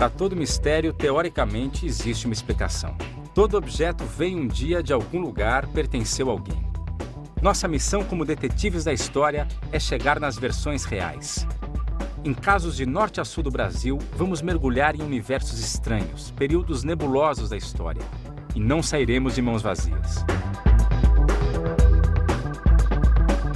Para todo mistério, teoricamente, existe uma explicação. Todo objeto veio um dia de algum lugar, pertenceu a alguém. Nossa missão como detetives da história é chegar nas versões reais. Em casos de norte a sul do Brasil, vamos mergulhar em universos estranhos, períodos nebulosos da história. E não sairemos de mãos vazias.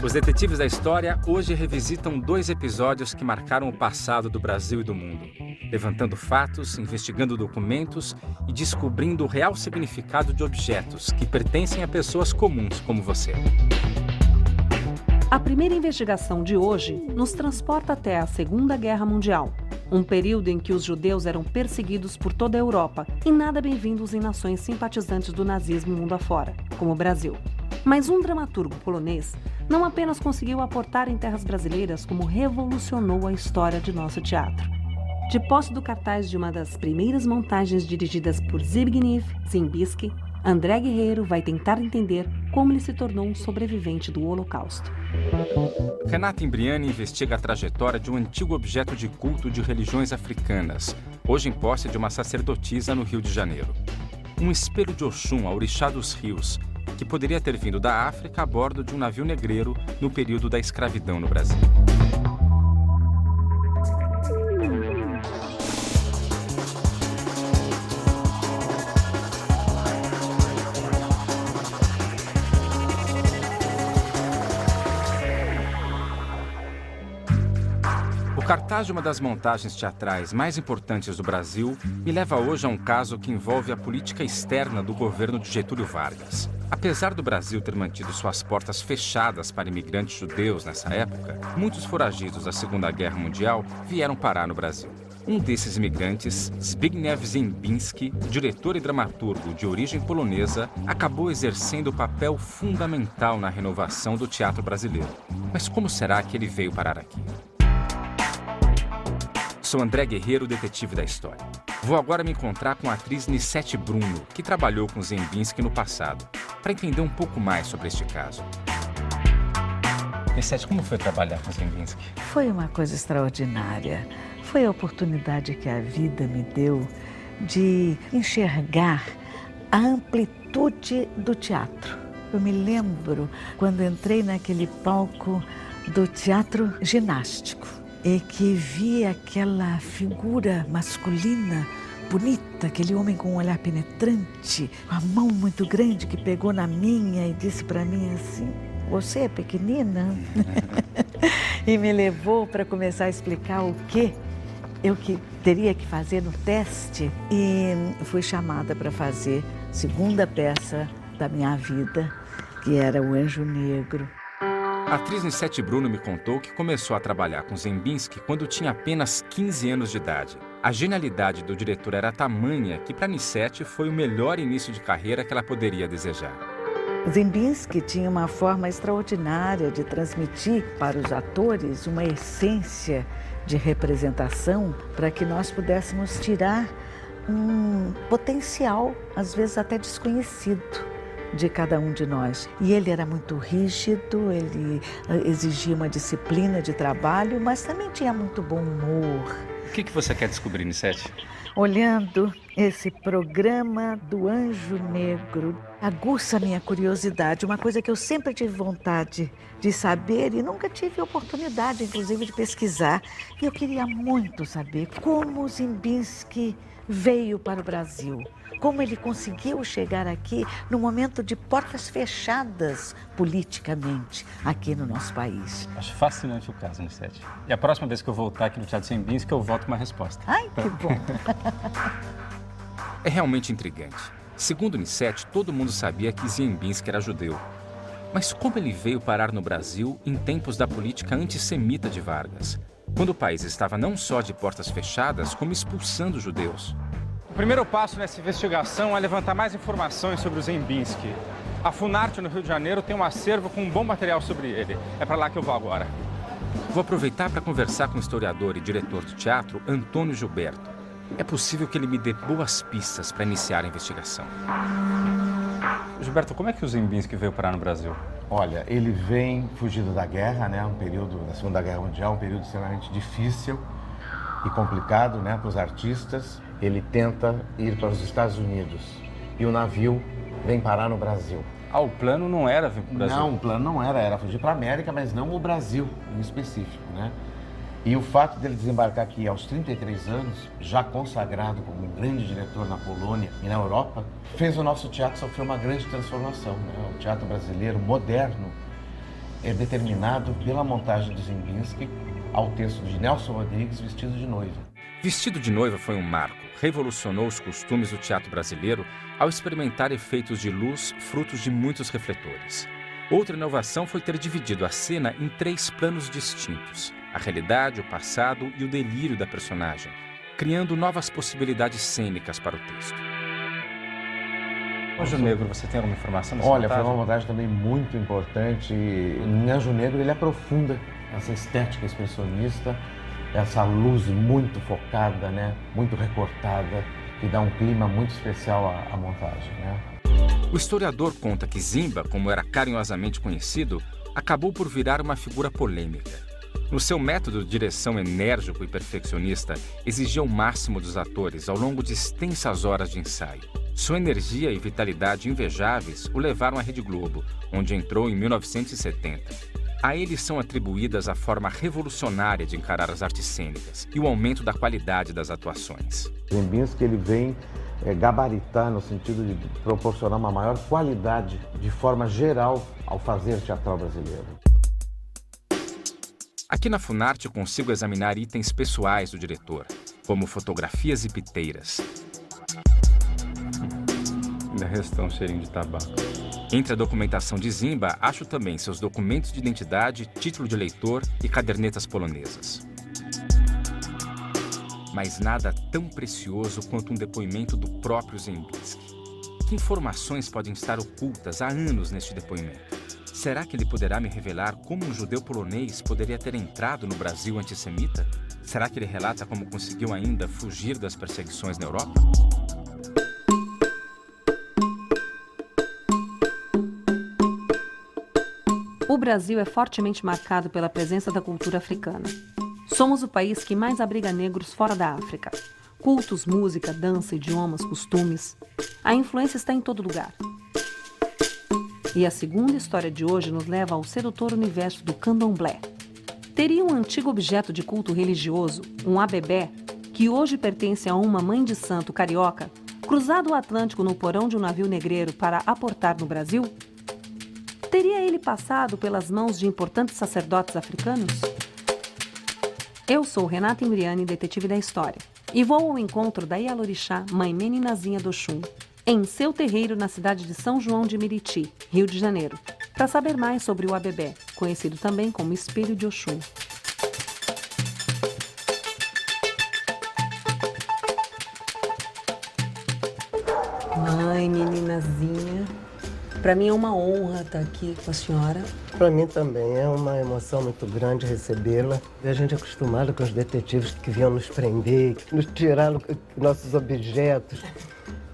Os detetives da história hoje revisitam 2 episódios que marcaram o passado do Brasil e do mundo, levantando fatos, investigando documentos e descobrindo o real significado de objetos que pertencem a pessoas comuns como você. A primeira investigação de hoje nos transporta até a Segunda Guerra Mundial, um período em que os judeus eram perseguidos por toda a Europa e nada bem-vindos em nações simpatizantes do nazismo mundo afora, como o Brasil. Mas um dramaturgo polonês não apenas conseguiu aportar em terras brasileiras, como revolucionou a história de nosso teatro. De posse do cartaz de uma das primeiras montagens dirigidas por Zbigniew Ziembinski, André Guerreiro vai tentar entender como ele se tornou um sobrevivente do Holocausto. Renata Imbriani investiga a trajetória de um antigo objeto de culto de religiões africanas, hoje em posse de uma sacerdotisa no Rio de Janeiro. Um espelho de Oxum, a orixá dos rios, que poderia ter vindo da África a bordo de um navio negreiro no período da escravidão no Brasil. O cartaz de uma das montagens teatrais mais importantes do Brasil me leva hoje a um caso que envolve a política externa do governo de Getúlio Vargas. Apesar do Brasil ter mantido suas portas fechadas para imigrantes judeus nessa época, muitos foragidos da Segunda Guerra Mundial vieram parar no Brasil. Um desses imigrantes, Zbigniew Ziembinski, diretor e dramaturgo de origem polonesa, acabou exercendo papel fundamental na renovação do teatro brasileiro. Mas como será que ele veio parar aqui? Sou André Guerreiro, detetive da história. Vou agora me encontrar com a atriz Nissete Bruno, que trabalhou com Ziembinski no passado, para entender um pouco mais sobre este caso. Nissete, como foi trabalhar com Ziembinski? Foi uma coisa extraordinária. Foi a oportunidade que a vida me deu de enxergar a amplitude do teatro. Eu me lembro quando entrei naquele palco do teatro ginástico e que vi aquela figura masculina bonita, aquele homem com um olhar penetrante, com a mão muito grande que pegou na minha e disse para mim assim: "Você é pequenina?" E me levou para começar a explicar o que eu teria que fazer no teste. E fui chamada para fazer a segunda peça da minha vida, que era O Anjo Negro. A atriz Nissete Bruno me contou que começou a trabalhar com Ziembinski quando tinha apenas 15 anos de idade. A genialidade do diretor era tamanha que para Nissete foi o melhor início de carreira que ela poderia desejar. Ziembinski tinha uma forma extraordinária de transmitir para os atores uma essência de representação para que nós pudéssemos tirar um potencial, às vezes até desconhecido, de cada um de nós. E ele era muito rígido, ele exigia uma disciplina de trabalho, mas também tinha muito bom humor. O que você quer descobrir, Nissete? Olhando esse programa do Anjo Negro, aguça a minha curiosidade, uma coisa que eu sempre tive vontade de saber e nunca tive oportunidade, inclusive, de pesquisar. E eu queria muito saber como Ziembinski veio para o Brasil. Como ele conseguiu chegar aqui no momento de portas fechadas politicamente aqui no nosso país. Acho fascinante o caso, Nissete. E a próxima vez que eu voltar aqui no Teatro Ziembinski, eu volto com uma resposta. Ai, que bom! É realmente intrigante. Segundo Nissete, todo mundo sabia que Ziembinski era judeu. Mas como ele veio parar no Brasil em tempos da política antissemita de Vargas? Quando o país estava não só de portas fechadas, como expulsando judeus. O primeiro passo nessa investigação é levantar mais informações sobre o Ziembinski. A Funarte, no Rio de Janeiro, tem um acervo com um bom material sobre ele. É para lá que eu vou agora. Vou aproveitar para conversar com o historiador e diretor do teatro, Antônio Gilberto. É possível que ele me dê boas pistas para iniciar a investigação. Gilberto, como é que o Ziembinski veio parar no Brasil? Olha, ele vem fugido da guerra, né? Um período da Segunda Guerra Mundial, um período extremamente difícil. e complicado, né, para os artistas. Ele tenta ir para os Estados Unidos e o navio vem parar no Brasil. O plano não era vir para o Brasil? Não, o plano não era fugir para a América, mas não o Brasil em específico, né? E o fato dele desembarcar aqui aos 33 anos, já consagrado como um grande diretor na Polônia e na Europa, fez o nosso teatro sofrer uma grande transformação, né? O teatro brasileiro moderno é determinado pela montagem de Ziembinski ao texto de Nelson Rodrigues, Vestido de Noiva. Vestido de Noiva foi um marco. Revolucionou os costumes do teatro brasileiro ao experimentar efeitos de luz frutos de muitos refletores. Outra inovação foi ter dividido a cena em 3 planos distintos: a realidade, o passado e o delírio da personagem, criando novas possibilidades cênicas para o texto. Anjo Negro, você tem alguma informação dessa Olha, montagem? foi uma montagem também muito importante. Em Anjo Negro ele aprofunda essa estética expressionista, essa luz muito focada, né? Muito recortada, que dá um clima muito especial à montagem, né? O historiador conta que Zimba, como era carinhosamente conhecido, acabou por virar uma figura polêmica. No seu método de direção enérgico e perfeccionista, exigia o máximo dos atores ao longo de extensas horas de ensaio. Sua energia e vitalidade invejáveis o levaram à Rede Globo, onde entrou em 1970. A ele são atribuídas a forma revolucionária de encarar as artes cênicas e o aumento da qualidade das atuações. Ziembinski ele vem gabaritar no sentido de proporcionar uma maior qualidade de forma geral ao fazer teatral brasileiro. Aqui na Funarte consigo examinar itens pessoais do diretor, como fotografias e piteiras. Ainda resta um cheirinho de tabaco. Entre a documentação de Zimba, acho também seus documentos de identidade, título de eleitor e cadernetas polonesas. Mas nada tão precioso quanto um depoimento do próprio Ziembinski. Que informações podem estar ocultas há anos neste depoimento? Será que ele poderá me revelar como um judeu polonês poderia ter entrado no Brasil antissemita? Será que ele relata como conseguiu ainda fugir das perseguições na Europa? O Brasil é fortemente marcado pela presença da cultura africana. Somos o país que mais abriga negros fora da África. Cultos, música, dança, idiomas, costumes. A influência está em todo lugar. E a segunda história de hoje nos leva ao sedutor universo do candomblé. Teria um antigo objeto de culto religioso, um abebé, que hoje pertence a uma mãe de santo carioca, cruzado o Atlântico no porão de um navio negreiro para aportar no Brasil? Teria ele passado pelas mãos de importantes sacerdotes africanos? Eu sou Renata Imbriani, detetive da história, e vou ao encontro da Ialorixá, mãe meninazinha do Oxum, em seu terreiro na cidade de São João de Meriti, Rio de Janeiro, para saber mais sobre o abebé, conhecido também como espelho de Oxum. Mãe meninazinha, para mim é uma honra estar aqui com a senhora. Para mim também é uma emoção muito grande recebê-la. A gente é acostumado com os detetives que vinham nos prender, nos tirar nossos objetos,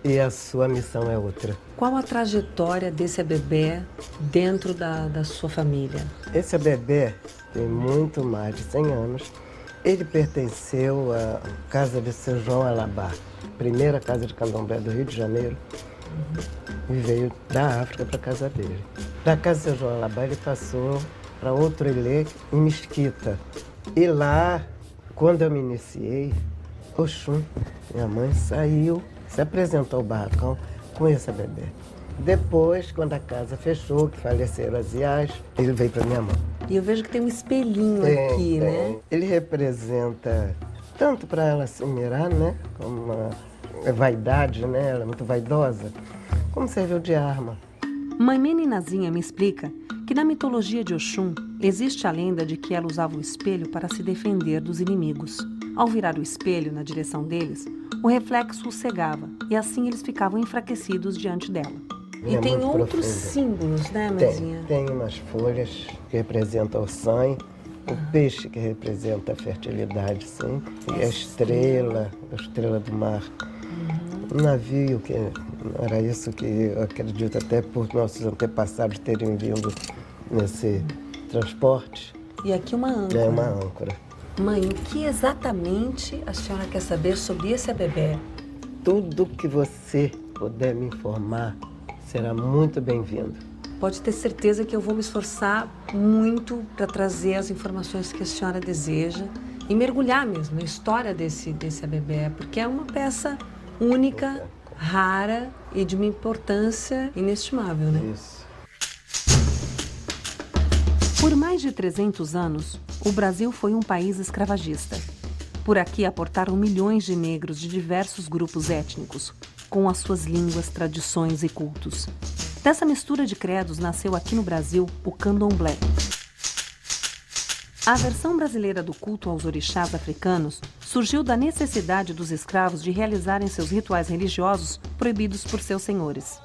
e a sua missão é outra. Qual a trajetória desse abebé dentro da sua família? Esse abebé tem muito mais de 100 anos. Ele pertenceu à casa de Seu João Alabá, primeira casa de candomblé do Rio de Janeiro. E veio da África para a casa dele. Da casa de Seu João Alabá ele passou para outro ilê em Mesquita. E lá, quando eu me iniciei, Oxum, minha mãe, saiu, se apresentou ao barracão com esse bebê. Depois, quando a casa fechou, que faleceram as iás, ele veio para minha mão. E eu vejo que tem um espelhinho aqui, né? Ele representa tanto para ela se mirar, né? Como uma vaidade, né? Ela é muito vaidosa, como serviu de arma. Mãe meninazinha me explica que na mitologia de Oxum existe a lenda de que ela usava o espelho para se defender dos inimigos. Ao virar o espelho na direção deles, o reflexo os cegava e assim eles ficavam enfraquecidos diante dela. E tem outros símbolos, né, mãezinha? Tem umas folhas que representam o sangue, o peixe que representa a fertilidade, sim, e a estrela do mar. Um navio, que era isso que eu acredito até por nossos antepassados terem vindo nesse transporte. E aqui uma âncora. É uma âncora. Mãe, o que exatamente a senhora quer saber sobre esse bebê? Tudo que você puder me informar será muito bem-vindo. Pode ter certeza que eu vou me esforçar muito para trazer as informações que a senhora deseja e mergulhar mesmo na história desse bebê, porque é uma peça única, rara e de uma importância inestimável, né? Isso. Por mais de 300 anos, o Brasil foi um país escravagista. Por aqui aportaram milhões de negros de diversos grupos étnicos, com as suas línguas, tradições e cultos. Dessa mistura de credos nasceu aqui no Brasil o candomblé. A versão brasileira do culto aos orixás africanos surgiu da necessidade dos escravos de realizarem seus rituais religiosos proibidos por seus senhores.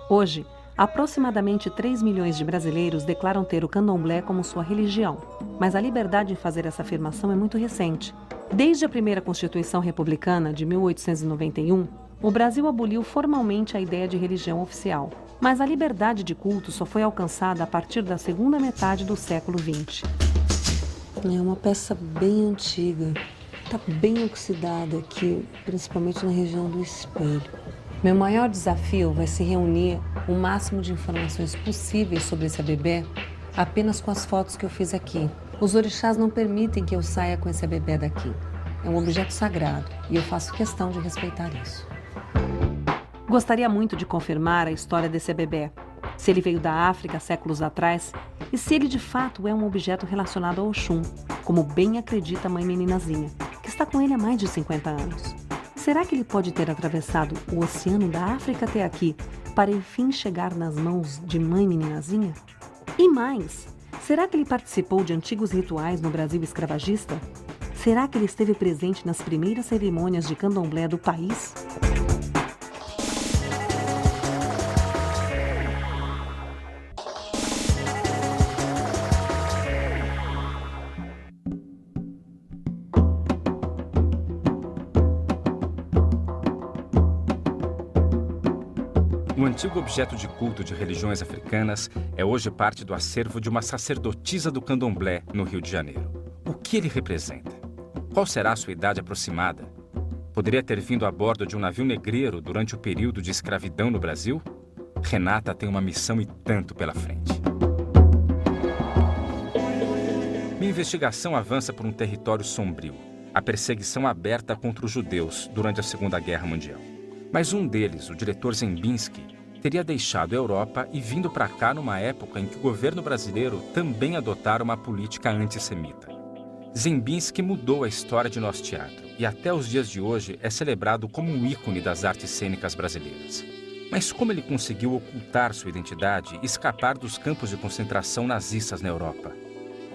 Hoje, aproximadamente 3 milhões de brasileiros declaram ter o candomblé como sua religião, mas a liberdade em fazer essa afirmação é muito recente. Desde a primeira Constituição Republicana de 1891, o Brasil aboliu formalmente a ideia de religião oficial, mas a liberdade de culto só foi alcançada a partir da segunda metade do século XX. É uma peça bem antiga, está bem oxidada aqui, principalmente na região do espelho. Meu maior desafio vai ser reunir o máximo de informações possíveis sobre esse bebê apenas com as fotos que eu fiz aqui. Os orixás não permitem que eu saia com esse bebê daqui. É um objeto sagrado e eu faço questão de respeitar isso. Gostaria muito de confirmar a história desse bebê, se ele veio da África séculos atrás e se ele de fato é um objeto relacionado ao Oxum, como bem acredita a mãe Meninazinha, que está com ele há mais de 50 anos. Será que ele pode ter atravessado o oceano da África até aqui para enfim chegar nas mãos de mãe Meninazinha? E mais, será que ele participou de antigos rituais no Brasil escravagista? Será que ele esteve presente nas primeiras cerimônias de candomblé do país? O antigo objeto de culto de religiões africanas é hoje parte do acervo de uma sacerdotisa do candomblé no Rio de Janeiro. O que ele representa? Qual será a sua idade aproximada? Poderia ter vindo a bordo de um navio negreiro durante o período de escravidão no Brasil? Renata tem uma missão e tanto pela frente. Minha investigação avança por um território sombrio, a perseguição aberta contra os judeus durante a Segunda Guerra Mundial. Mas um deles, o diretor Zembinski, teria deixado a Europa e vindo para cá numa época em que o governo brasileiro também adotara uma política antissemita. Zembinski mudou a história de nosso teatro e até os dias de hoje é celebrado como um ícone das artes cênicas brasileiras. Mas como ele conseguiu ocultar sua identidade e escapar dos campos de concentração nazistas na Europa?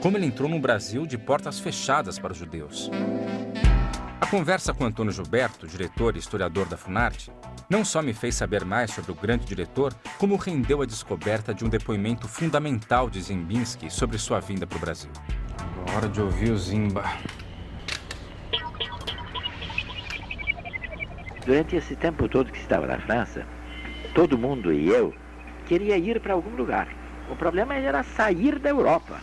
Como ele entrou no Brasil de portas fechadas para os judeus? A conversa com Antônio Gilberto, diretor e historiador da Funarte, não só me fez saber mais sobre o grande diretor, como rendeu a descoberta de um depoimento fundamental de Zembinski sobre sua vinda para o Brasil. Hora de ouvir o Zimba. Durante esse tempo todo que estava na França, todo mundo e eu queria ir para algum lugar. O problema era sair da Europa,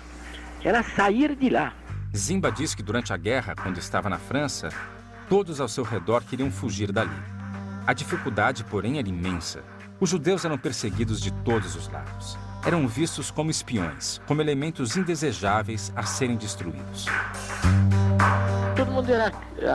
era sair de lá. Zimba diz que durante a guerra, quando estava na França, todos ao seu redor queriam fugir dali. A dificuldade, porém, era imensa. Os judeus eram perseguidos de todos os lados. Eram vistos como espiões, como elementos indesejáveis a serem destruídos. Todo mundo era,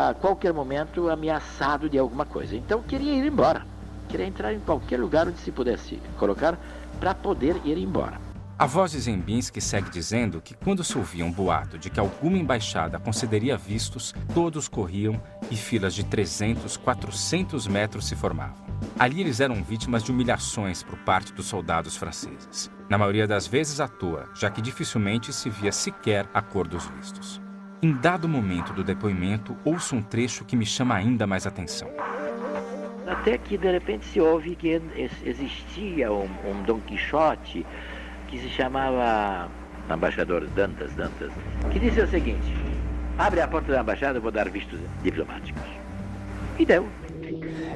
a qualquer momento, ameaçado de alguma coisa. Então, queria ir embora. Queria entrar em qualquer lugar onde se pudesse colocar para poder ir embora. A voz de Zembinski segue dizendo que quando se ouvia um boato de que alguma embaixada concederia vistos, todos corriam e filas de 300, 400 metros se formavam. Ali eles eram vítimas de humilhações por parte dos soldados franceses. Na maioria das vezes à toa, já que dificilmente se via sequer a cor dos vistos. Em dado momento do depoimento, ouço um trecho que me chama ainda mais atenção. Até que de repente se ouve que existia um Dom Quixote que se chamava embaixador Dantas, que disse o seguinte: abre a porta da embaixada, eu vou dar vistos diplomáticos. E deu.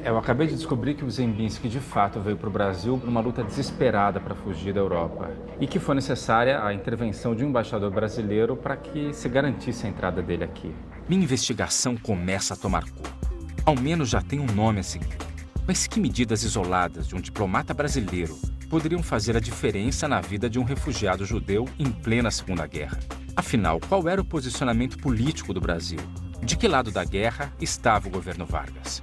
Eu acabei de descobrir que o Zembinski de fato veio para o Brasil numa luta desesperada para fugir da Europa e que foi necessária a intervenção de um embaixador brasileiro para que se garantisse a entrada dele aqui. Minha investigação começa a tomar corpo. Ao menos já tem um nome a seguir. Mas que medidas isoladas de um diplomata brasileiro poderiam fazer a diferença na vida de um refugiado judeu em plena Segunda Guerra? Afinal, qual era o posicionamento político do Brasil? De que lado da guerra estava o governo Vargas?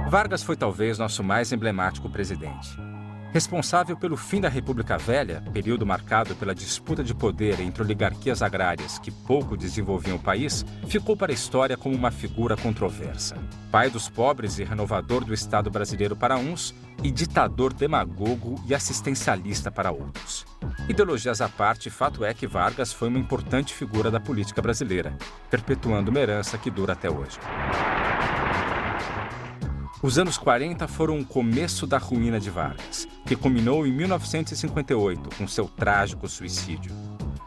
Vargas foi talvez nosso mais emblemático presidente. Responsável pelo fim da República Velha, período marcado pela disputa de poder entre oligarquias agrárias que pouco desenvolviam o país, ficou para a história como uma figura controversa. Pai dos pobres e renovador do Estado brasileiro para uns, e ditador demagogo e assistencialista para outros. Ideologias à parte, fato é que Vargas foi uma importante figura da política brasileira, perpetuando uma herança que dura até hoje. Os anos 40 foram o começo da ruína de Vargas, que culminou em 1958 com seu trágico suicídio.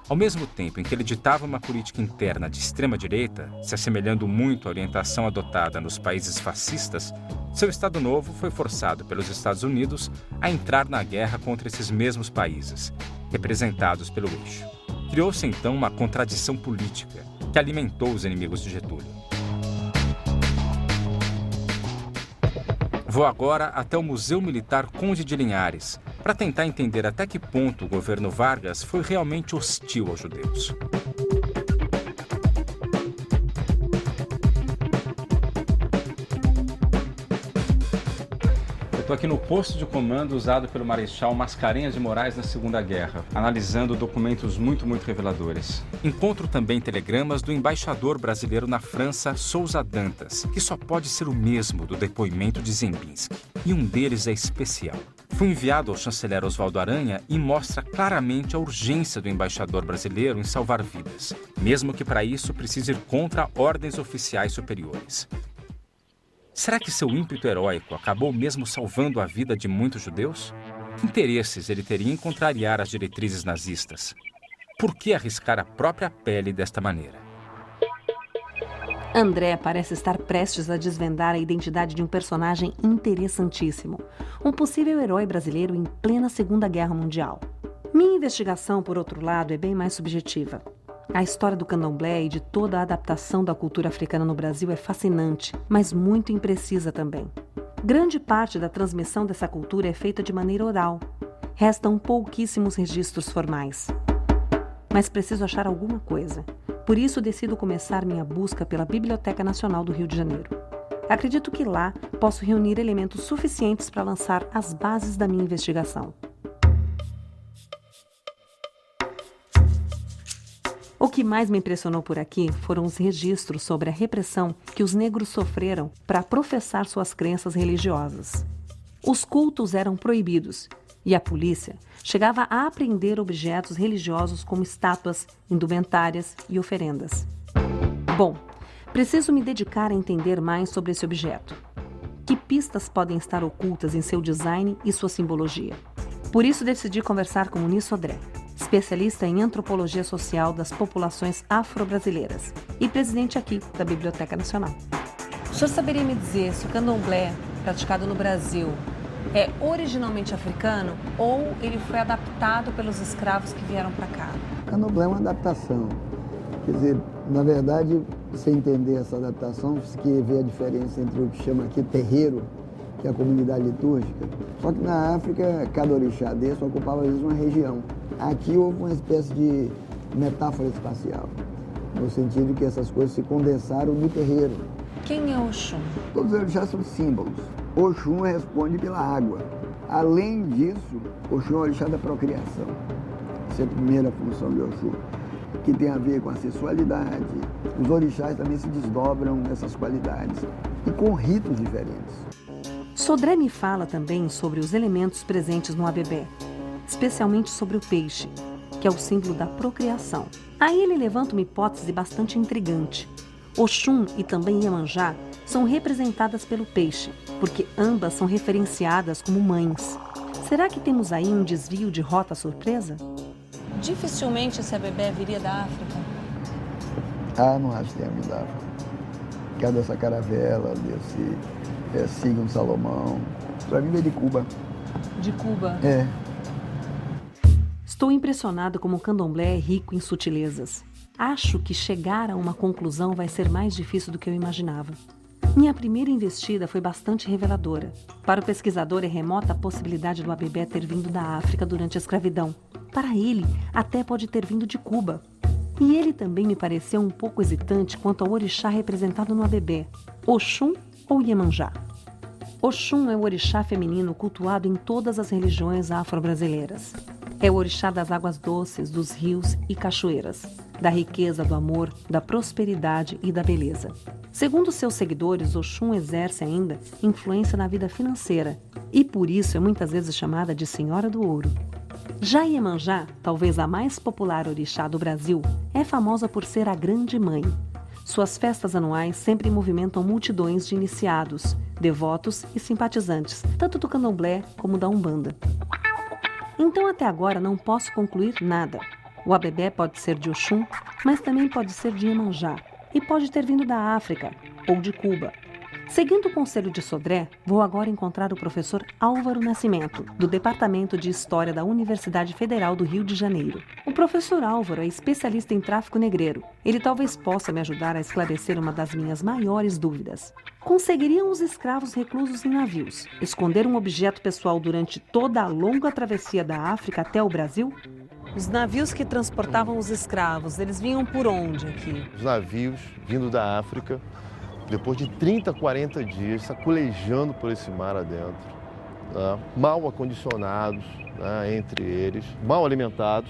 Ao mesmo tempo em que ele ditava uma política interna de extrema-direita, se assemelhando muito à orientação adotada nos países fascistas, seu Estado Novo foi forçado pelos Estados Unidos a entrar na guerra contra esses mesmos países, representados pelo eixo. Criou-se então uma contradição política que alimentou os inimigos de Getúlio. Vou agora até o Museu Militar Conde de Linhares para tentar entender até que ponto o governo Vargas foi realmente hostil aos judeus. Estou aqui no posto de comando usado pelo Marechal Mascarenhas de Moraes na Segunda Guerra, analisando documentos muito reveladores. Encontro também telegramas do embaixador brasileiro na França, Souza Dantas, que só pode ser o mesmo do depoimento de Zembinski. E um deles é especial. Foi enviado ao chanceler Oswaldo Aranha e mostra claramente a urgência do embaixador brasileiro em salvar vidas, mesmo que para isso precise ir contra ordens oficiais superiores. Será que seu ímpeto heróico acabou mesmo salvando a vida de muitos judeus? Que interesses ele teria em contrariar as diretrizes nazistas? Por que arriscar a própria pele desta maneira? André parece estar prestes a desvendar a identidade de um personagem interessantíssimo, um possível herói brasileiro em plena Segunda Guerra Mundial. Minha investigação, por outro lado, é bem mais subjetiva. A história do candomblé e de toda a adaptação da cultura africana no Brasil é fascinante, mas muito imprecisa também. Grande parte da transmissão dessa cultura é feita de maneira oral. Restam pouquíssimos registros formais. Mas preciso achar alguma coisa. Por isso decido começar minha busca pela Biblioteca Nacional do Rio de Janeiro. Acredito que lá posso reunir elementos suficientes para lançar as bases da minha investigação. O que mais me impressionou por aqui foram os registros sobre a repressão que os negros sofreram para professar suas crenças religiosas. Os cultos eram proibidos e a polícia chegava a apreender objetos religiosos como estátuas, indumentárias e oferendas. Bom, preciso me dedicar a entender mais sobre esse objeto. Que pistas podem estar ocultas em seu design e sua simbologia? Por isso decidi conversar com Muniz Sodré, especialista em antropologia social das populações afro-brasileiras e presidente aqui da Biblioteca Nacional. O senhor saberia me dizer se o candomblé praticado no Brasil é originalmente africano ou ele foi adaptado pelos escravos que vieram para cá? Candomblé é uma adaptação. Quer dizer, na verdade, você entender essa adaptação, você que vê a diferença entre o que chama aqui terreiro, que é a comunidade litúrgica. Só que na África, cada orixá desse ocupava às vezes uma região. Aqui houve uma espécie de metáfora espacial, no sentido de que essas coisas se condensaram no terreiro. Quem é Oxum? Todos os orixás são símbolos. Oxum responde pela água. Além disso, Oxum é o orixá da procriação. Essa é a primeira função de Oxum, que tem a ver com a sexualidade. Os orixás também se desdobram nessas qualidades e com ritos diferentes. Sodré me fala também sobre os elementos presentes no abebé, especialmente sobre o peixe, que é o símbolo da procriação. Aí ele levanta uma hipótese bastante intrigante. Oxum e também Iemanjá são representadas pelo peixe, porque ambas são referenciadas como mães. Será que temos aí um desvio de rota surpresa? Dificilmente esse abebé viria da África. Ah, não acho que tenha vindo da África. Que é dessa caravela, desse sigam Salomão. Para mim veio de Cuba. De Cuba? É. Estou impressionado como o candomblé é rico em sutilezas. Acho que chegar a uma conclusão vai ser mais difícil do que eu imaginava. Minha primeira investida foi bastante reveladora. Para o pesquisador, é remota a possibilidade do Abebé ter vindo da África durante a escravidão. Para ele, até pode ter vindo de Cuba. E ele também me pareceu um pouco hesitante quanto ao orixá representado no Abebé, Oxum ou Iemanjá. Oxum é o orixá feminino cultuado em todas as religiões afro-brasileiras. É o orixá das águas doces, dos rios e cachoeiras, da riqueza, do amor, da prosperidade e da beleza. Segundo seus seguidores, Oxum exerce ainda influência na vida financeira e por isso é muitas vezes chamada de Senhora do Ouro. Já Iemanjá, talvez a mais popular orixá do Brasil, é famosa por ser a Grande Mãe. Suas festas anuais sempre movimentam multidões de iniciados, devotos e simpatizantes, tanto do candomblé como da Umbanda. Então, até agora, não posso concluir nada. O Abebé pode ser de Oxum, mas também pode ser de Iemanjá, e pode ter vindo da África ou de Cuba. Seguindo o conselho de Sodré, vou agora encontrar o professor Álvaro Nascimento, do Departamento de História da Universidade Federal do Rio de Janeiro. O professor Álvaro é especialista em tráfico negreiro. Ele talvez possa me ajudar a esclarecer uma das minhas maiores dúvidas. Conseguiriam os escravos reclusos em navios esconder um objeto pessoal durante toda a longa travessia da África até o Brasil? Os navios que transportavam os escravos, eles vinham por onde aqui? Os navios vindo da África, depois de 30, 40 dias, sacolejando por esse mar adentro, né? Mal acondicionados, né? Entre eles, mal alimentados,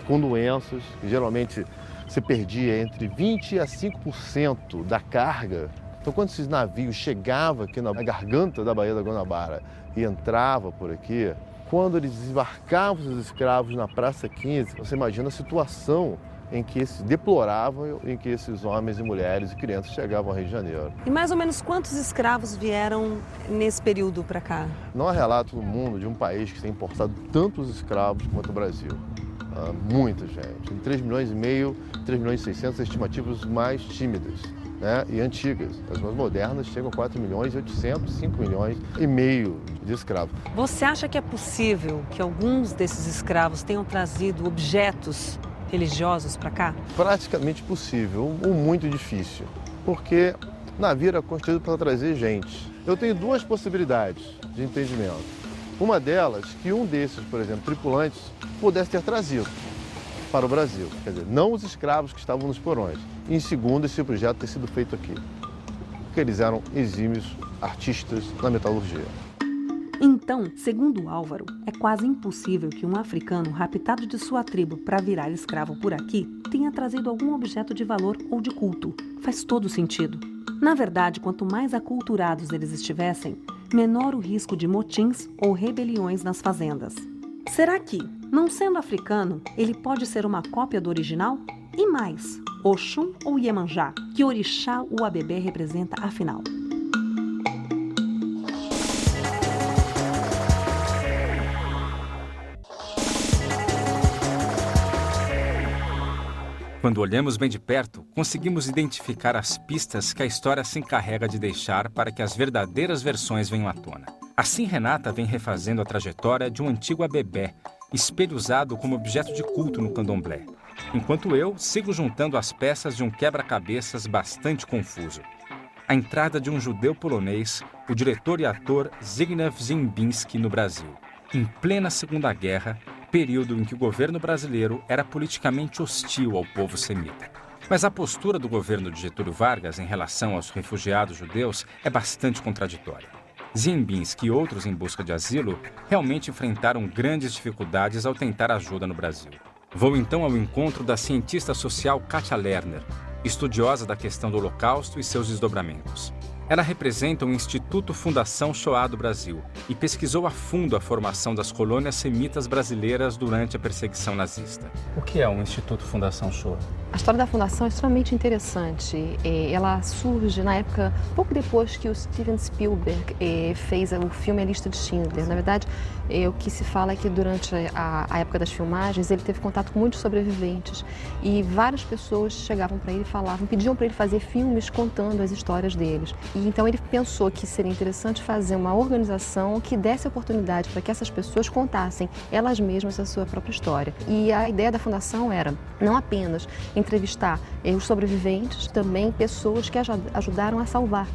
com doenças, que geralmente se perdia entre 20% a 5% da carga. Então, quando esses navios chegavam aqui na garganta da Baía da Guanabara e entravam por aqui, quando eles desembarcavam os escravos na Praça 15, você imagina a situação em que deplorável em que esses homens e mulheres e crianças chegavam ao Rio de Janeiro. E mais ou menos quantos escravos vieram nesse período para cá? Não há relato no mundo de um país que tenha importado tantos escravos quanto o Brasil. Muita gente. Em 3,5 milhões, 3,6 milhões, estimativas mais tímidas, né, e antigas. As mais modernas chegam a 4,8 milhões, 5,5 milhões de escravos. Você acha que é possível que alguns desses escravos tenham trazido objetos religiosos para cá? Praticamente possível, ou muito difícil, porque navio era construído para trazer gente. Eu tenho duas possibilidades de entendimento. Uma delas, que um desses, por exemplo, tripulantes, pudesse ter trazido para o Brasil. Quer dizer, não os escravos que estavam nos porões. E, em segundo, esse projeto ter sido feito aqui, porque eles eram exímios artistas na metalurgia. Então, segundo Álvaro, é quase impossível que um africano raptado de sua tribo para virar escravo por aqui tenha trazido algum objeto de valor ou de culto. Faz todo sentido. Na verdade, quanto mais aculturados eles estivessem, menor o risco de motins ou rebeliões nas fazendas. Será que, não sendo africano, ele pode ser uma cópia do original? E mais, Oxum ou Iemanjá? Que orixá o Abebé representa afinal? Quando olhamos bem de perto, conseguimos identificar as pistas que a história se encarrega de deixar para que as verdadeiras versões venham à tona. Assim, Renata vem refazendo a trajetória de um antigo Abebé, espelho usado como objeto de culto no candomblé, enquanto eu sigo juntando as peças de um quebra-cabeças bastante confuso. A entrada de um judeu polonês, o diretor e ator Zbigniew Ziembinski no Brasil, em plena Segunda Guerra, período em que o governo brasileiro era politicamente hostil ao povo semita. Mas a postura do governo de Getúlio Vargas em relação aos refugiados judeus é bastante contraditória. Ziembinski e outros em busca de asilo realmente enfrentaram grandes dificuldades ao tentar ajuda no Brasil. Vou então ao encontro da cientista social Katia Lerner, estudiosa da questão do Holocausto e seus desdobramentos. Ela representa o Instituto Fundação Shoah do Brasil e pesquisou a fundo a formação das colônias semitas brasileiras durante a perseguição nazista. O que é o Instituto Fundação Shoah? A história da fundação é extremamente interessante. Ela surge na época, pouco depois que o Steven Spielberg fez o filme A Lista de Schindler. Na verdade, o que se fala é que durante a época das filmagens, ele teve contato com muitos sobreviventes e várias pessoas chegavam para ele e falavam, pediam para ele fazer filmes contando as histórias deles. E então ele pensou que seria interessante fazer uma organização que desse oportunidade para que essas pessoas contassem elas mesmas a sua própria história. E a ideia da fundação era não apenas entrevistar os sobreviventes, também pessoas que ajudaram a salvar.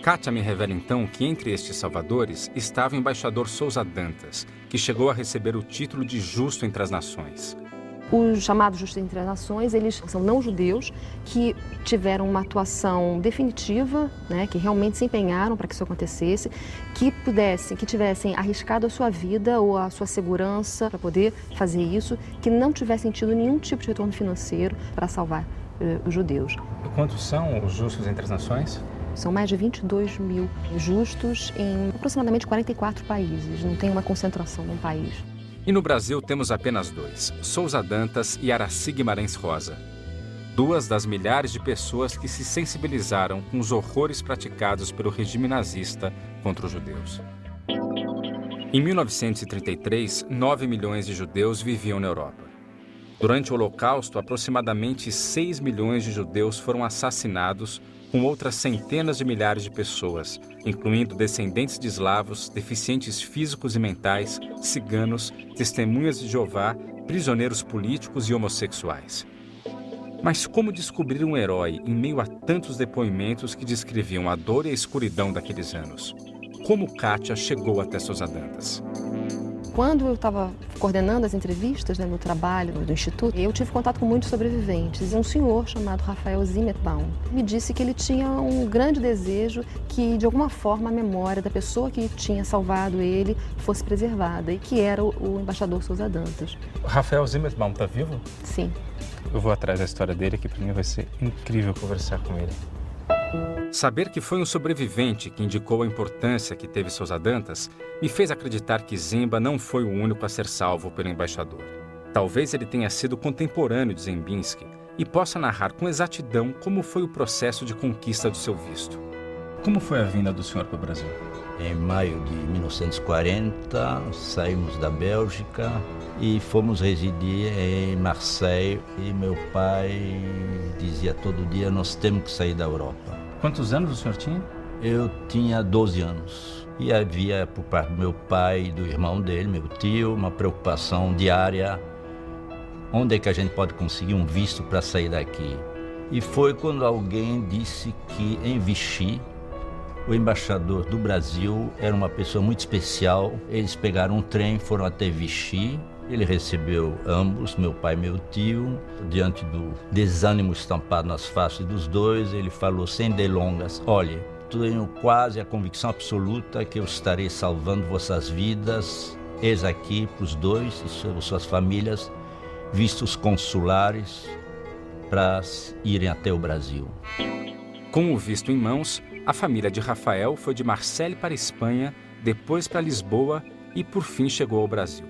Kátia me revela então que entre estes salvadores estava o embaixador Sousa Dantas, que chegou a receber o título de Justo entre as Nações. Os chamados Justos entre as Nações, eles são não-judeus que tiveram uma atuação definitiva, né, que realmente se empenharam para que isso acontecesse, que tivessem arriscado a sua vida ou a sua segurança para poder fazer isso, que não tivessem tido nenhum tipo de retorno financeiro para salvar os judeus. E quantos são os Justos entre as Nações? São mais de 22 mil justos em aproximadamente 44 países, não tem uma concentração num país. E no Brasil temos apenas dois, Sousa Dantas e Aracy Guimarães Rosa. Duas das milhares de pessoas que se sensibilizaram com os horrores praticados pelo regime nazista contra os judeus. Em 1933, 9 milhões de judeus viviam na Europa. Durante o Holocausto, aproximadamente 6 milhões de judeus foram assassinados, com outras centenas de milhares de pessoas, incluindo descendentes de eslavos, deficientes físicos e mentais, ciganos, testemunhas de Jeová, prisioneiros políticos e homossexuais. Mas como descobrir um herói em meio a tantos depoimentos que descreviam a dor e a escuridão daqueles anos? Como Kátia chegou até Sousa Dantas? Quando eu estava coordenando as entrevistas, no trabalho do Instituto, eu tive contato com muitos sobreviventes. E um senhor chamado Raphael Zimmerbaum me disse que ele tinha um grande desejo que, de alguma forma, a memória da pessoa que tinha salvado ele fosse preservada, e que era o embaixador Sousa Dantas. O Raphael Zimmerbaum está vivo? Sim. Eu vou atrás da história dele, que para mim vai ser incrível conversar com ele. Saber que foi um sobrevivente que indicou a importância que teve Sousa Dantas me fez acreditar que Zimba não foi o único a ser salvo pelo embaixador. Talvez ele tenha sido contemporâneo de Zembinski e possa narrar com exatidão como foi o processo de conquista do seu visto. Como foi a vinda do senhor para o Brasil? Em maio de 1940, saímos da Bélgica e fomos residir em Marseille. E meu pai dizia todo dia, nós temos que sair da Europa. Quantos anos o senhor tinha? Eu tinha 12 anos. E havia, por parte do meu pai e do irmão dele, meu tio, uma preocupação diária. Onde é que a gente pode conseguir um visto para sair daqui? E foi quando alguém disse que em Vichy, o embaixador do Brasil era uma pessoa muito especial. Eles pegaram um trem, foram até Vichy. Ele recebeu ambos, meu pai e meu tio. Diante do desânimo estampado nas faces dos dois, ele falou sem delongas: olhe, tenho quase a convicção absoluta que eu estarei salvando vossas vidas. Eis aqui para os dois e suas famílias vistos consulares para irem até o Brasil. Com o visto em mãos, a família de Rafael foi de Marseille para a Espanha, depois para Lisboa e por fim chegou ao Brasil.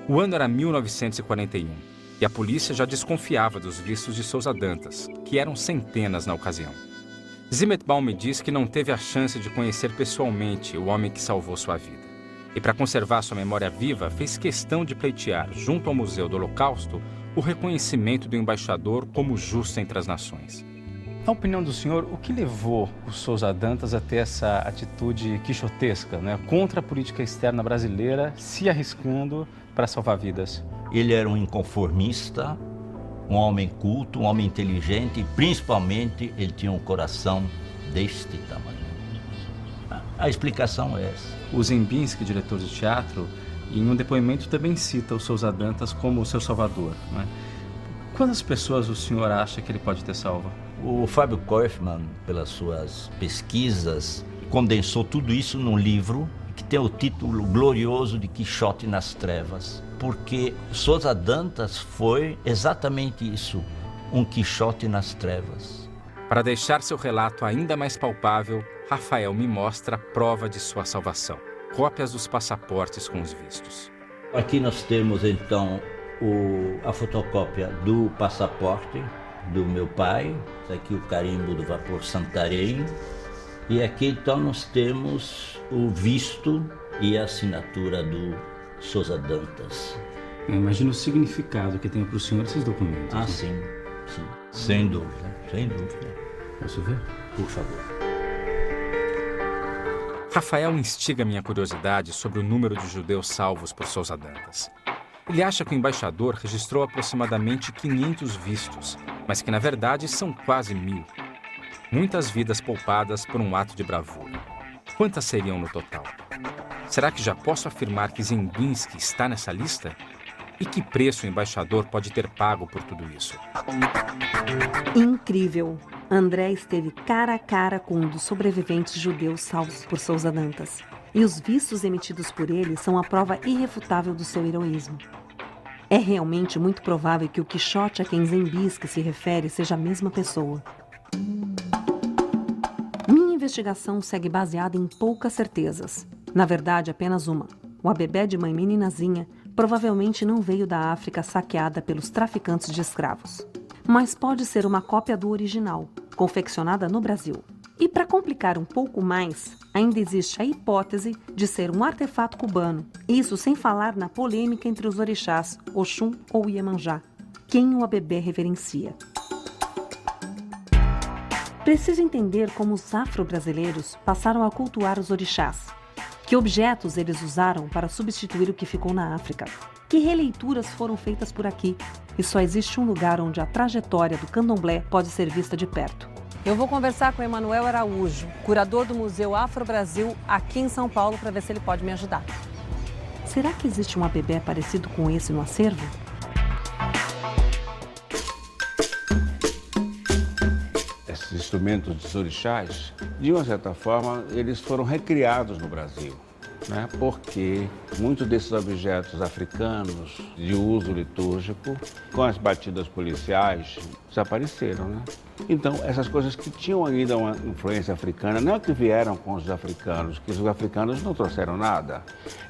O ano era 1941 e a polícia já desconfiava dos vistos de Sousa Dantas, que eram centenas na ocasião. Zimmerbaum me diz que não teve a chance de conhecer pessoalmente o homem que salvou sua vida. E para conservar sua memória viva, fez questão de pleitear, junto ao Museu do Holocausto, o reconhecimento do embaixador como justo entre as nações. Na opinião do senhor, o que levou o Sousa Dantas a ter essa atitude quixotesca, contra a política externa brasileira, se arriscando para salvar vidas? Ele era um inconformista, um homem culto, um homem inteligente e, principalmente, ele tinha um coração deste tamanho. A explicação é essa. O Zembinski, diretor de teatro, em um depoimento também cita o Sousa Dantas como o seu salvador. Quantas pessoas o senhor acha que ele pode ter salvo? O Fábio Kaufmann, pelas suas pesquisas, condensou tudo isso num livro que tem o título glorioso de Quixote nas Trevas, porque Sousa Dantas foi exatamente isso, um Quixote nas Trevas. Para deixar seu relato ainda mais palpável, Rafael me mostra a prova de sua salvação, cópias dos passaportes com os vistos. Aqui nós temos então a fotocópia do passaporte do meu pai, aqui o carimbo do vapor Santarém, e aqui então nós temos o visto e a assinatura do Souza Dantas. Eu imagino o significado que tem para o senhor esses documentos. Ah, sim. Sem dúvida, sem dúvida. Posso ver? Por favor. Rafael instiga minha curiosidade sobre o número de judeus salvos por Souza Dantas. Ele acha que o embaixador registrou aproximadamente 500 vistos, mas que na verdade são quase 1000. Muitas vidas poupadas por um ato de bravura. Quantas seriam no total? Será que já posso afirmar que Ziembinski está nessa lista? E que preço o embaixador pode ter pago por tudo isso? Incrível! André esteve cara a cara com um dos sobreviventes judeus salvos por Souza Dantas. E os vistos emitidos por ele são a prova irrefutável do seu heroísmo. É realmente muito provável que o Quixote a quem Ziembinski se refere seja a mesma pessoa. Minha investigação segue baseada em poucas certezas. Na verdade, apenas uma. O Abebé de mãe meninazinha provavelmente não veio da África saqueada pelos traficantes de escravos. Mas pode ser uma cópia do original, confeccionada no Brasil. E para complicar um pouco mais, ainda existe a hipótese de ser um artefato cubano. Isso sem falar na polêmica entre os orixás Oxum ou Iemanjá, quem o Abebé reverencia. Preciso entender como os afro-brasileiros passaram a cultuar os orixás. Que objetos eles usaram para substituir o que ficou na África? Que releituras foram feitas por aqui? E só existe um lugar onde a trajetória do candomblé pode ser vista de perto. Eu vou conversar com o Emanuel Araújo, curador do Museu Afro-Brasil aqui em São Paulo, para ver se ele pode me ajudar. Será que existe um Abebé parecido com esse no acervo? Esses instrumentos dos orixás, de uma certa forma, eles foram recriados no Brasil, né? Porque muitos desses objetos africanos de uso litúrgico, com as batidas policiais, desapareceram, né? Então, essas coisas que tinham ainda uma influência africana, não é que vieram com os africanos, que os africanos não trouxeram nada.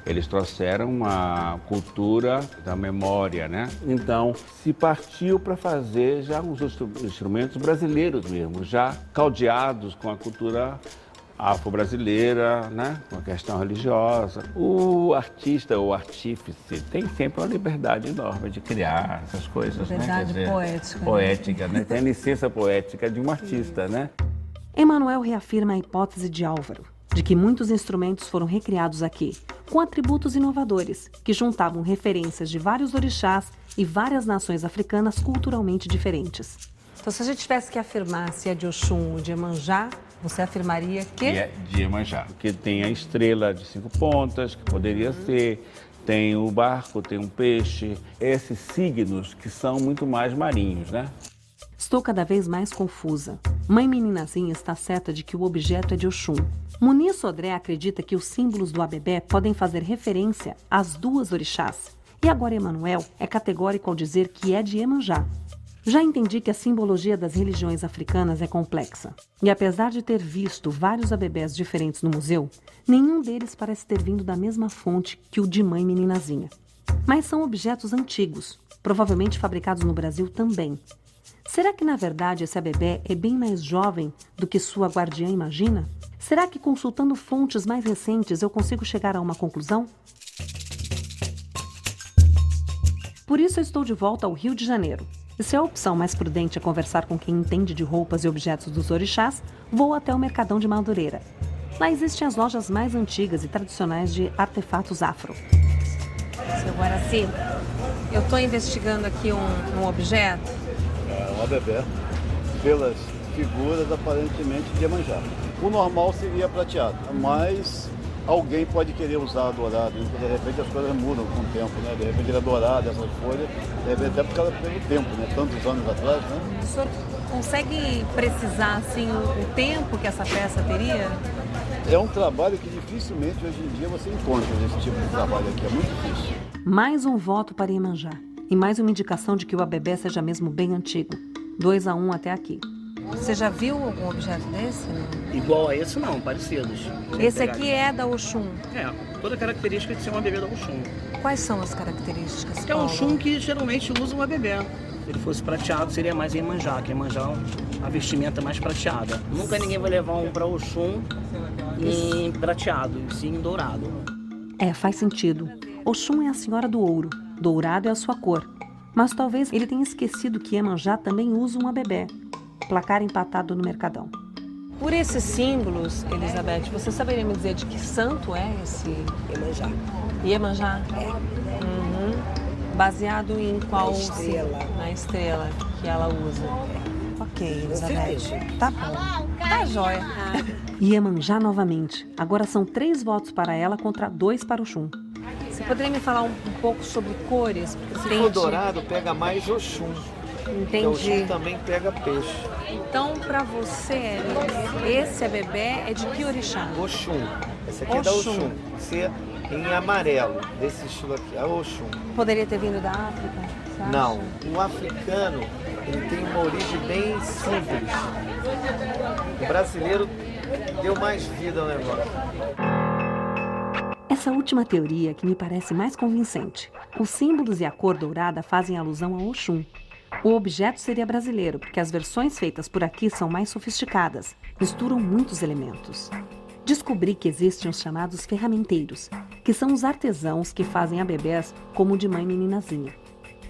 Eles trouxeram uma cultura da memória, né? Então, se partiu para fazer já uns instrumentos brasileiros mesmo, já caldeados com a cultura afro-brasileira, né? Com a questão religiosa. O artista ou artífice tem sempre uma liberdade enorme de criar essas coisas, liberdade, né? poética. Poética, né? Tem a licença poética de um artista, né? Emanuel reafirma a hipótese de Álvaro, de que muitos instrumentos foram recriados aqui, com atributos inovadores, que juntavam referências de vários orixás e várias nações africanas culturalmente diferentes. Então, se a gente tivesse que afirmar se é de Oxum ou de Iemanjá, você afirmaria que... é de Iemanjá, porque tem a estrela de 5 pontas, que poderia ser, tem o barco, tem um peixe, esses signos que são muito mais marinhos, né? Estou cada vez mais confusa. Mãe meninazinha está certa de que o objeto é de Oxum. Muniz Sodré acredita que os símbolos do Abebé podem fazer referência às duas orixás. E agora Emanuel é categórico ao dizer que é de Iemanjá. Já entendi que a simbologia das religiões africanas é complexa. E apesar de ter visto vários abebés diferentes no museu, nenhum deles parece ter vindo da mesma fonte que o de mãe meninazinha. Mas são objetos antigos, provavelmente fabricados no Brasil também. Será que, na verdade, esse abebé é bem mais jovem do que sua guardiã imagina? Será que, consultando fontes mais recentes, eu consigo chegar a uma conclusão? Por isso, eu estou de volta ao Rio de Janeiro. E se a opção mais prudente é conversar com quem entende de roupas e objetos dos orixás, vou até o Mercadão de Madureira. Lá existem as lojas mais antigas e tradicionais de artefatos afro. Seu Guaraci, eu estou investigando aqui um objeto. Um abebé, pelas figuras aparentemente de Iemanjá. O normal seria prateado, mas alguém pode querer usar dourado, de repente as coisas mudam com o tempo, né? De repente ele é dourado, essas folhas, de repente até pelo tempo, né? Tantos anos atrás, né? O senhor consegue precisar, assim, o tempo que essa peça teria? É um trabalho que dificilmente hoje em dia você encontra esse tipo de trabalho aqui, é muito difícil. Mais um voto para Iemanjá. E mais uma indicação de que o abebé seja mesmo bem antigo. 2-1 até aqui. Você já viu algum objeto desse? Igual a esse não, parecidos. Esse aqui é da Oxum? É, toda a característica de ser uma bebê da Oxum. Quais são as características? É o Oxum que geralmente usa um abebé. Se ele fosse prateado, seria mais Iemanjá, que Iemanjá é a vestimenta mais prateada. Nunca ninguém vai levar um para Oxum em prateado, sim em dourado. Faz sentido. Oxum é a senhora do ouro, dourado é a sua cor. Mas talvez ele tenha esquecido que Iemanjá também usa um abebé. Placar empatado no Mercadão. Por esses símbolos, Elizabeth, você saberia me dizer de que santo é esse? Iemanjá. Iemanjá? Baseado em qual? Na estrela. Na estrela que ela usa. Ok, Elizabeth. Tá bom. Tá jóia. Iemanjá novamente. Agora são 3 votos para ela contra 2 para o Oxum. Você poderia me falar um pouco sobre cores? Se for dourado, pega mais Oxum. Entendi. Oxum também pega peixe. Então, para você, esse abebé é de que orixá? Oxum. Esse aqui é da Oxum. Você em amarelo, desse estilo aqui, é Oxum. Poderia ter vindo da África? Não. O africano, ele tem uma origem bem simples. O brasileiro deu mais vida ao negócio. Essa última teoria que me parece mais convincente. Os símbolos e a cor dourada fazem alusão a Oxum. O objeto seria brasileiro, porque as versões feitas por aqui são mais sofisticadas, misturam muitos elementos. Descobri que existem os chamados ferramenteiros, que são os artesãos que fazem abebés como o de mãe meninazinha.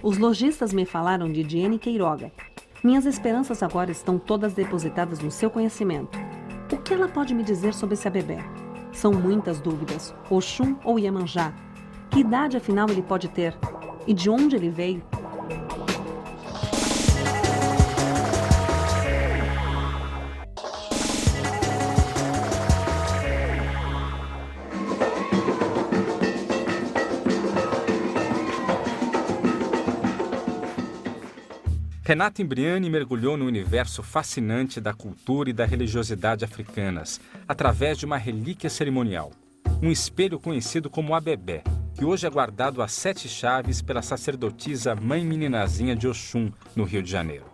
Os lojistas me falaram de Diene Queiroga. Minhas esperanças agora estão todas depositadas no seu conhecimento. O que ela pode me dizer sobre esse abebé? São muitas dúvidas. Oxum ou Iemanjá? Que idade, afinal, ele pode ter? E de onde ele veio? Renata Imbriani mergulhou no universo fascinante da cultura e da religiosidade africanas, através de uma relíquia cerimonial, um espelho conhecido como abebé, que hoje é guardado a 7 chaves pela sacerdotisa Mãe Meninazinha de Oxum, no Rio de Janeiro.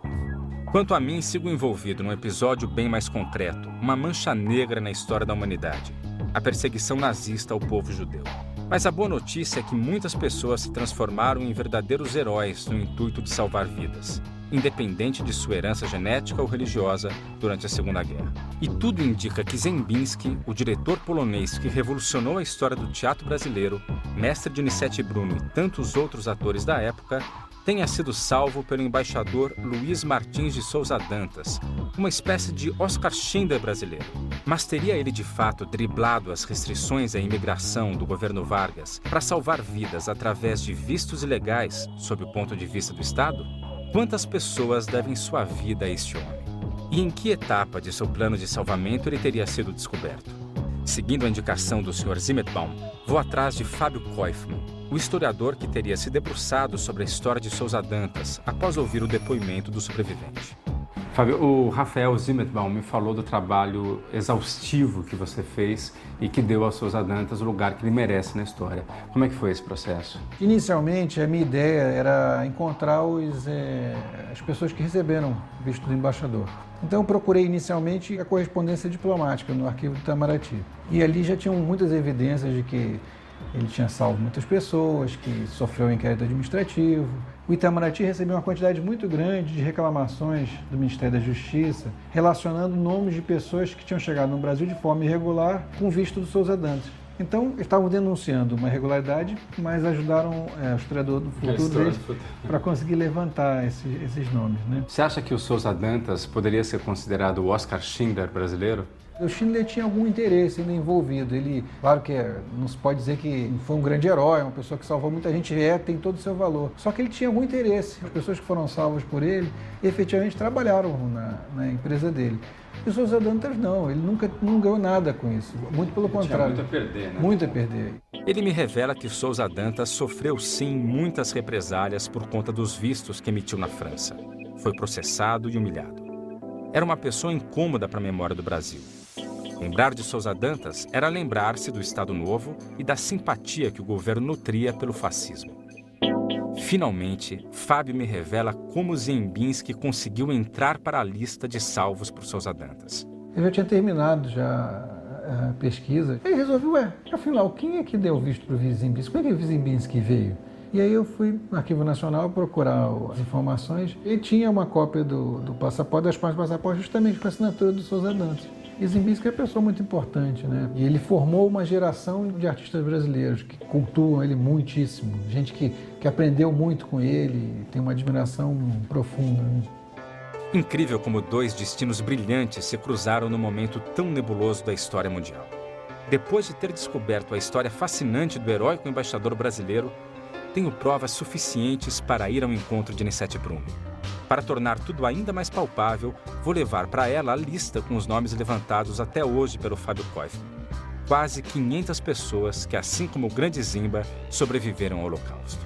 Quanto a mim, sigo envolvido num episódio bem mais concreto, uma mancha negra na história da humanidade, a perseguição nazista ao povo judeu. Mas a boa notícia é que muitas pessoas se transformaram em verdadeiros heróis no intuito de salvar vidas, independente de sua herança genética ou religiosa durante a Segunda Guerra. E tudo indica que Zembinski, o diretor polonês que revolucionou a história do teatro brasileiro, mestre de Nicete Bruno e tantos outros atores da época, tenha sido salvo pelo embaixador Luiz Martins de Souza Dantas, uma espécie de Oscar Schindler brasileiro. Mas teria ele de fato driblado as restrições à imigração do governo Vargas para salvar vidas através de vistos ilegais, sob o ponto de vista do Estado? Quantas pessoas devem sua vida a este homem? E em que etapa de seu plano de salvamento ele teria sido descoberto? Seguindo a indicação do Sr. Zimmerbaum, vou atrás de Fábio Koifman, o historiador que teria se debruçado sobre a história de Souza Dantas após ouvir o depoimento do sobrevivente. Fábio, o Rafael Zimmerbaum me falou do trabalho exaustivo que você fez e que deu ao Souza Dantas o lugar que ele merece na história. Como é que foi esse processo? Inicialmente, a minha ideia era encontrar as pessoas que receberam o visto do embaixador. Então, eu procurei inicialmente a correspondência diplomática no arquivo do Itamaraty. E ali já tinham muitas evidências de que ele tinha salvo muitas pessoas, que sofreu um inquérito administrativo. O Itamaraty recebeu uma quantidade muito grande de reclamações do Ministério da Justiça relacionando nomes de pessoas que tinham chegado no Brasil de forma irregular com o visto do Souza Dantas. Então, estavam denunciando uma irregularidade, mas ajudaram o historiador do futuro deles para conseguir levantar esses nomes, né? Você acha que o Souza Dantas poderia ser considerado o Oscar Schindler brasileiro? O Schindler tinha algum interesse ainda envolvido. Ele, claro que não se pode dizer que foi um grande herói, uma pessoa que salvou muita gente, tem todo o seu valor. Só que ele tinha algum interesse. As pessoas que foram salvas por ele, efetivamente trabalharam na empresa dele. E o Souza Dantas não, ele não ganhou nada com isso. Muito pelo contrário. Tinha muito a perder, né? Muito a perder. Ele me revela que Souza Dantas sofreu sim muitas represálias por conta dos vistos que emitiu na França. Foi processado e humilhado. Era uma pessoa incômoda para a memória do Brasil. Lembrar de Souza Dantas era lembrar-se do Estado Novo e da simpatia que o governo nutria pelo fascismo. Finalmente, Fábio me revela como Zembinski conseguiu entrar para a lista de salvos por Souza Dantas. Eu já tinha terminado a pesquisa. Aí resolvi, afinal, quem é que deu visto para o Zembinski? Como é que o Zembinski veio? E aí eu fui no Arquivo Nacional procurar as informações e tinha uma cópia do passaporte, das páginas do passaporte, justamente com a assinatura do Sousa Dantas. E Ziembinski é uma pessoa muito importante, né? E ele formou uma geração de artistas brasileiros que cultuam ele muitíssimo. Gente que aprendeu muito com ele, tem uma admiração profunda, né? Incrível como dois destinos brilhantes se cruzaram num momento tão nebuloso da história mundial. Depois de ter descoberto a história fascinante do heróico embaixador brasileiro, tenho provas suficientes para ir ao encontro de Nissete Brume. Para tornar tudo ainda mais palpável, vou levar para ela a lista com os nomes levantados até hoje pelo Fábio Koifman. Quase 500 pessoas que, assim como o grande Zimba, sobreviveram ao Holocausto.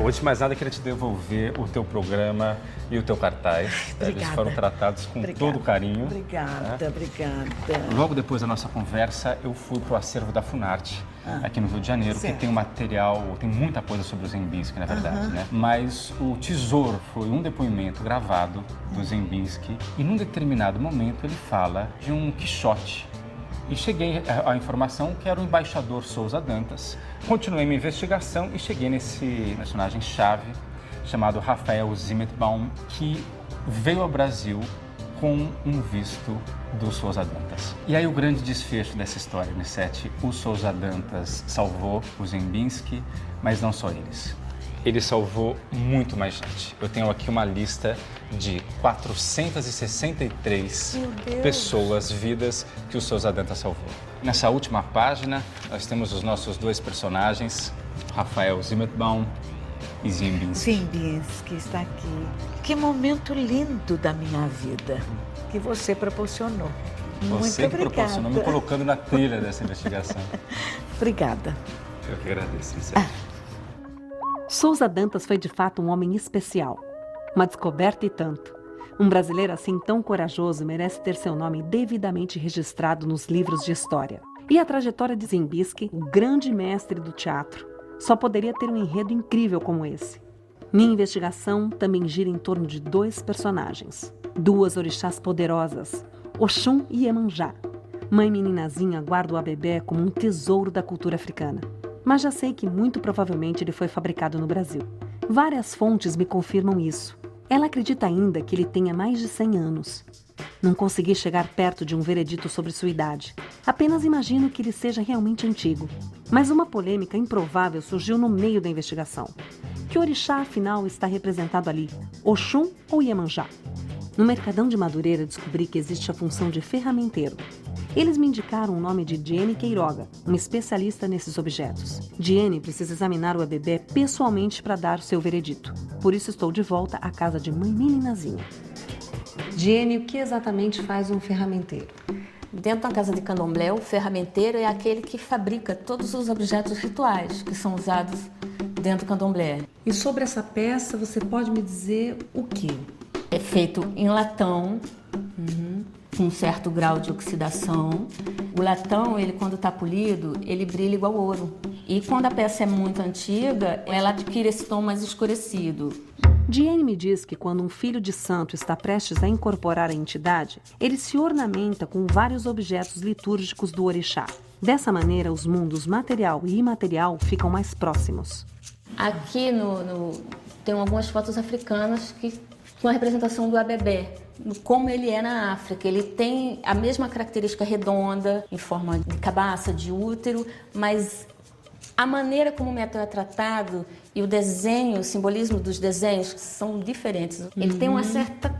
Antes de mais nada, eu queria te devolver o teu programa e o teu cartaz. Eles foram tratados com todo carinho. Obrigada, obrigada. Logo depois da nossa conversa, eu fui para o acervo da Funarte, aqui no Rio de Janeiro, que tem um material, tem muita coisa sobre o Ziembinski, na verdade, né? Mas o tesouro foi um depoimento gravado do Ziembinski e num determinado momento ele fala de um Quixote. E cheguei à informação que era o embaixador Sousa Dantas. Continuei minha investigação e cheguei nesse personagem-chave chamado Rafael Zimetbaum, que veio ao Brasil com um visto do Sousa Dantas. E aí o grande desfecho dessa história, Nissete, o Sousa Dantas salvou o Ziembinski, mas não só eles. Ele salvou muito mais gente. Eu tenho aqui uma lista de 463 pessoas, vidas, que o Sousa Dantas salvou. Nessa última página, nós temos os nossos dois personagens, Rafael Zimetbaum e Ziembinski. Ziembinski está aqui. Que momento lindo da minha vida que você proporcionou. Você que proporcionou, me colocando na trilha dessa investigação. Obrigada. Eu que agradeço, Nissete. Sousa Dantas foi de fato um homem especial. Uma descoberta e tanto. Um brasileiro assim tão corajoso merece ter seu nome devidamente registrado nos livros de história. E a trajetória de Ziembinski, o grande mestre do teatro, só poderia ter um enredo incrível como esse. Minha investigação também gira em torno de dois personagens. Duas orixás poderosas, Oxum e Iemanjá. Mãe Meninazinha guarda o Abebé como um tesouro da cultura africana. Mas já sei que muito provavelmente ele foi fabricado no Brasil. Várias fontes me confirmam isso. Ela acredita ainda que ele tenha mais de 100 anos. Não consegui chegar perto de um veredito sobre sua idade. Apenas imagino que ele seja realmente antigo. Mas uma polêmica improvável surgiu no meio da investigação. Que orixá, afinal, está representado ali? Oxum ou Iemanjá? No Mercadão de Madureira descobri que existe a função de ferramenteiro. Eles me indicaram o nome de Diene Queiroga, uma especialista nesses objetos. Diene precisa examinar o Abebé pessoalmente para dar seu veredito. Por isso estou de volta à casa de Mãe Meninazinha. Diene, o que exatamente faz um ferramenteiro? Dentro da casa de candomblé, o ferramenteiro é aquele que fabrica todos os objetos rituais que são usados dentro do candomblé. E sobre essa peça, você pode me dizer o quê? É feito em latão, com um certo grau de oxidação. O latão, ele quando está polido, ele brilha igual ouro. E quando a peça é muito antiga, ela adquire esse tom mais escurecido. Diene me diz que quando um filho de santo está prestes a incorporar a entidade, ele se ornamenta com vários objetos litúrgicos do orixá. Dessa maneira, os mundos material e imaterial ficam mais próximos. Aqui tem algumas fotos africanas com a representação do Abebé, como ele é na África. Ele tem a mesma característica redonda, em forma de cabaça, de útero, mas a maneira como o metal é tratado e o desenho, o simbolismo dos desenhos são diferentes. Ele tem uma certa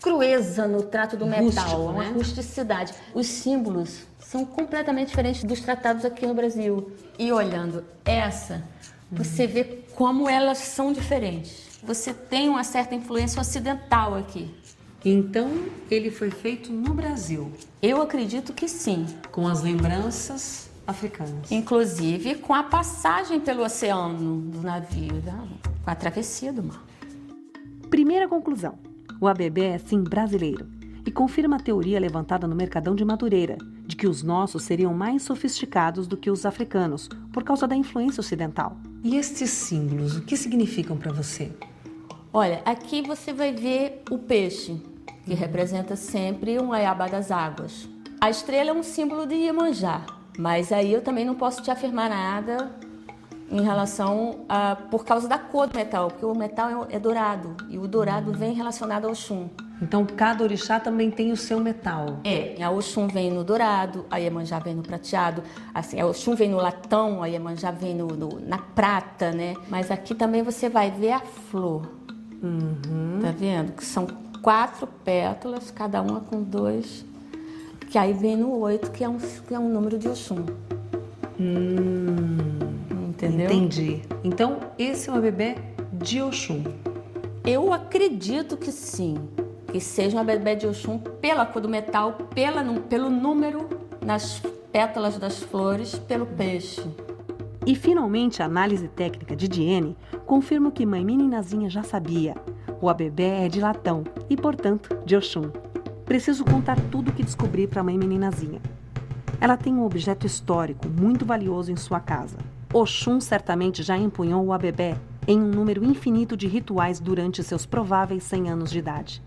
crueza no trato do metal, Rústico, uma né? rusticidade. Os símbolos são completamente diferentes dos tratados aqui no Brasil. E olhando essa, você vê como elas são diferentes. Você tem uma certa influência ocidental aqui. Então, ele foi feito no Brasil? Eu acredito que sim. Com as lembranças africanas? Inclusive com a passagem pelo oceano do navio, com a travessia do mar. Primeira conclusão. O Abebé é sim brasileiro e confirma a teoria levantada no Mercadão de Madureira, de que os nossos seriam mais sofisticados do que os africanos, por causa da influência ocidental. E estes símbolos, o que significam para você? Olha, aqui você vai ver o peixe, que representa sempre um Aiabá das águas. A estrela é um símbolo de Iemanjá, mas aí eu também não posso te afirmar nada em relação a... por causa da cor do metal, porque o metal é dourado, e o dourado vem relacionado ao Oxum. Então, cada orixá também tem o seu metal. A Oxum vem no dourado, a Iemanjá vem no prateado, assim, a Oxum vem no latão, a Iemanjá vem na prata, né? Mas aqui também você vai ver a flor. Tá vendo? Que são 4 pétalas, cada uma com 2, que aí vem no 8, que é um número de Oxum. Entendeu? Entendi. Então, esse é um abebé de Oxum. Eu acredito que sim. Que seja uma abebé de Oxum pela cor do metal, pelo número nas pétalas das flores, pelo peixe. E finalmente a análise técnica de Diene confirma o que mãe Meninazinha já sabia. O abebé é de latão e, portanto, de Oxum. Preciso contar tudo o que descobri para a mãe Meninazinha. Ela tem um objeto histórico muito valioso em sua casa. Oxum certamente já empunhou o abebé em um número infinito de rituais durante seus prováveis 100 anos de idade.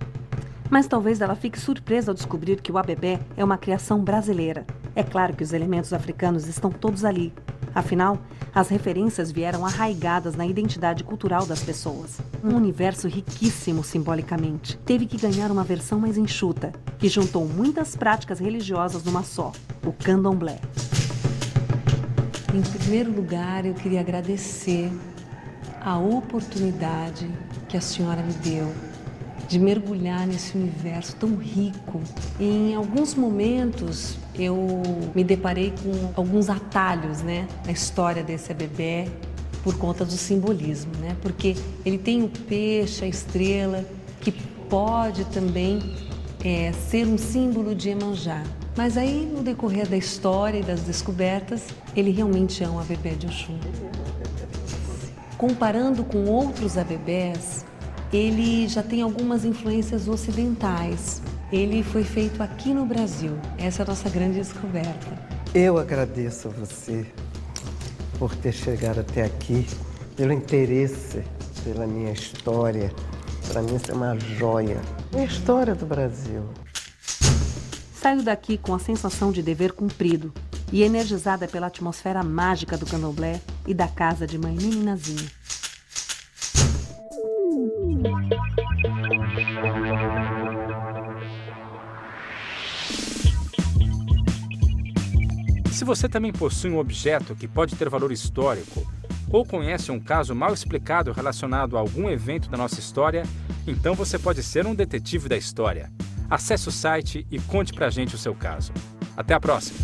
Mas talvez ela fique surpresa ao descobrir que o abebé é uma criação brasileira. É claro que os elementos africanos estão todos ali. Afinal, as referências vieram arraigadas na identidade cultural das pessoas. Um universo riquíssimo simbolicamente. Teve que ganhar uma versão mais enxuta, que juntou muitas práticas religiosas numa só, o candomblé. Em primeiro lugar, eu queria agradecer a oportunidade que a senhora me deu de mergulhar nesse universo tão rico. E em alguns momentos eu me deparei com alguns atalhos, né, na história desse abebé por conta do simbolismo, né? Porque ele tem o peixe, a estrela, que pode também ser um símbolo de Iemanjá. Mas aí, no decorrer da história e das descobertas, ele realmente é um abebé de Oxum. Comparando com outros abebés, ele já tem algumas influências ocidentais. Ele foi feito aqui no Brasil. Essa é a nossa grande descoberta. Eu agradeço a você por ter chegado até aqui, pelo interesse pela minha história. Para mim, isso é uma joia. É a história do Brasil. Saio daqui com a sensação de dever cumprido e energizada pela atmosfera mágica do candomblé e da casa de mãe Meninazinha. Se você também possui um objeto que pode ter valor histórico ou conhece um caso mal explicado relacionado a algum evento da nossa história, então você pode ser um detetive da história. Acesse o site e conte pra gente o seu caso. Até a próxima!